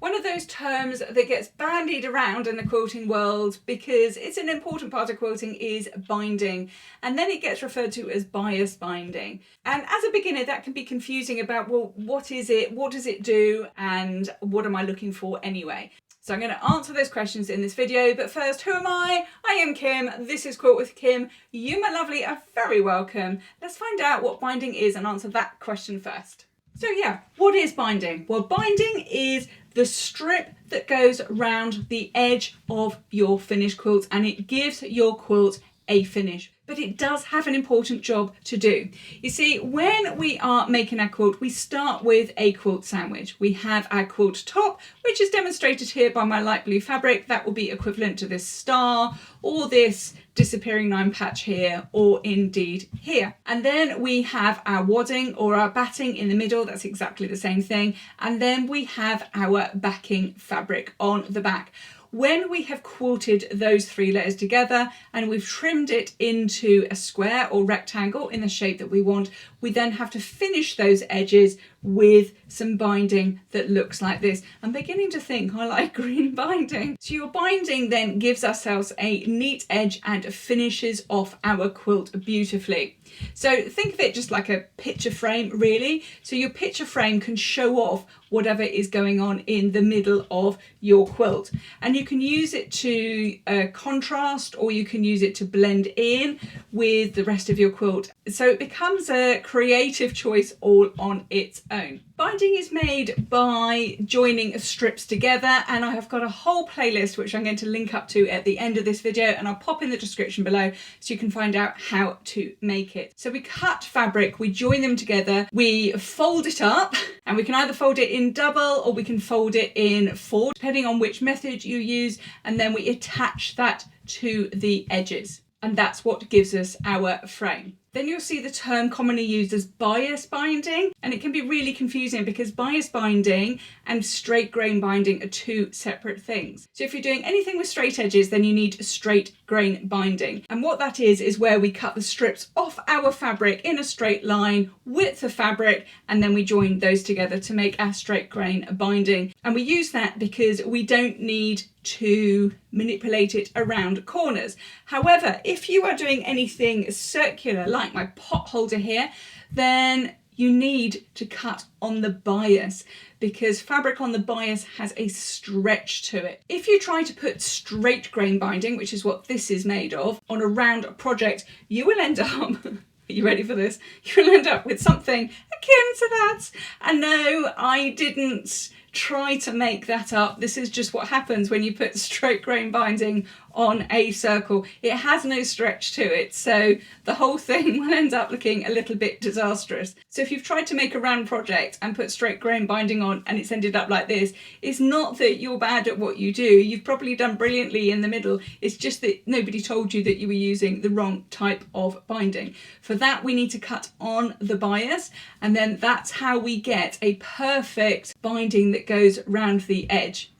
One of those terms that gets bandied around in the quilting world because it's an important part of quilting is binding, and then it gets referred to as bias binding. And as a beginner, that can be confusing about, well, what is it, what does it do, and what am I looking for anyway? So I'm going to answer those questions in this video, but first, who am I? I am Kim, this is Quilt with Kim. You, my lovely, are very welcome. Let's find out what binding is and answer that question first. So yeah, what is binding? Well, binding is the strip that goes around the edge of your finished quilt, and it gives your quilt a finish. But it does have an important job to do. You see, when we are making our quilt, we start with a quilt sandwich. We have our quilt top, which is demonstrated here by my light blue fabric. That will be equivalent to this star or this disappearing line patch here, or indeed here. And then we have our wadding or our batting in the middle. That's exactly the same thing. And then we have our backing fabric on the back. When we have quilted those three layers together and we've trimmed it into a square or rectangle in the shape that we want, we then have to finish those edges with some binding that looks like this. I'm beginning to think I like green binding. So your binding then gives ourselves a neat edge and finishes off our quilt beautifully. So think of it just like a picture frame, really. So your picture frame can show off whatever is going on in the middle of your quilt. And you can use it to contrast, or you can use it to blend in with the rest of your quilt. So it becomes a creative choice all on its own. Binding is made by joining strips together, and I have got a whole playlist which I'm going to link up to at the end of this video, and I'll pop in the description below so you can find out how to make it. So we cut fabric, we join them together, we fold it up, and we can either fold it in double or we can fold it in four, depending on which method you use, and then we attach that to the edges. And that's what gives us our frame. Then you'll see the term commonly used as bias binding, and it can be really confusing because bias binding and straight grain binding are two separate things. So if you're doing anything with straight edges, then you need straight grain binding. And what that is where we cut the strips off our fabric in a straight line with the fabric, and then we join those together to make our straight grain binding. And we use that because we don't need to manipulate it around corners. However, if you are doing anything circular, like my pot holder here, then you need to cut on the bias, because fabric on the bias has a stretch to it. If you try to put straight grain binding, which is what this is made of, on a round project, you will end up are you ready for this? You'll end up with something akin to that. And no, I didn't try to make that up. This is just what happens when you put straight grain binding on a circle. It has no stretch to it, so the whole thing will end up looking a little bit disastrous. So if you've tried to make a round project and put straight grain binding on and it's ended up like this, it's not that you're bad at what you do. You've probably done brilliantly in the middle. It's just that nobody told you that you were using the wrong type of binding. For that, we need to cut on the bias, and then that's how we get a perfect binding that goes round the edge.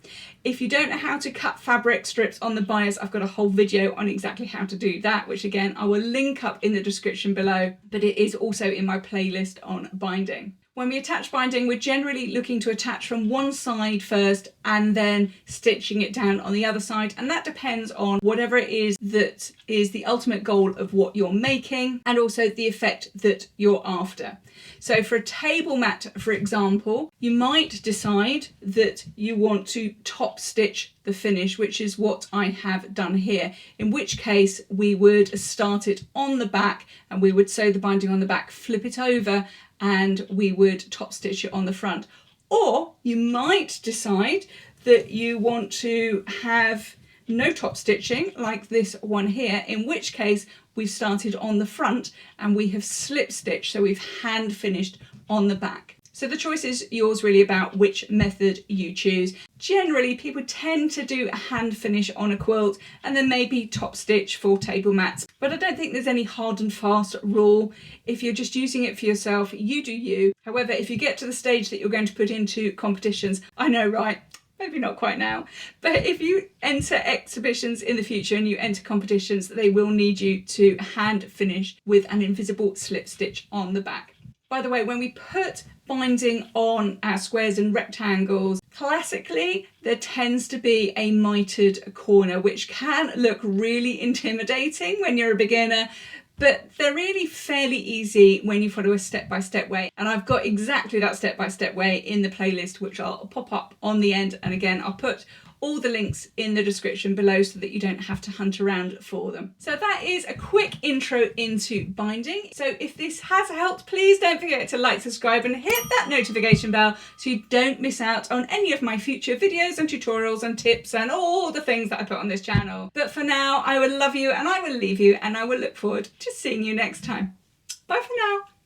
If you don't know how to cut fabric strips on the bias, I've got a whole video on exactly how to do that, which again, I will link up in the description below, but it is also in my playlist on binding. When we attach binding, we're generally looking to attach from one side first and then stitching it down on the other side. And that depends on whatever it is that is the ultimate goal of what you're making, and also the effect that you're after. So for a table mat, for example, you might decide that you want to top stitch the finish, which is what I have done here, in which case we would start it on the back and we would sew the binding on the back, flip it over, and we would top stitch it on the front. Or you might decide that you want to have no top stitching like this one here, in which case we've started on the front and we have slip stitched, so we've hand finished on the back. So the choice is yours really about which method you choose. Generally, people tend to do a hand finish on a quilt and then maybe top stitch for table mats. But I don't think there's any hard and fast rule. If you're just using it for yourself, you do you. However, if you get to the stage that you're going to put into competitions, I know, right? Maybe not quite now, but if you enter exhibitions in the future and you enter competitions, they will need you to hand finish with an invisible slip stitch on the back. By the way, when we put binding on our squares and rectangles, classically there tends to be a mitered corner, which can look really intimidating when you're a beginner, but they're really fairly easy when you follow a step-by-step way. And I've got exactly that step-by-step way in the playlist, which I'll pop up on the end. And again, I'll put all the links in the description below so that you don't have to hunt around for them. So that is a quick intro into binding. So if this has helped, please don't forget to like, subscribe and hit that notification bell so you don't miss out on any of my future videos and tutorials and tips and all the things that I put on this channel. But for now, I will love you and I will leave you, and I will look forward to seeing you next time. Bye for now.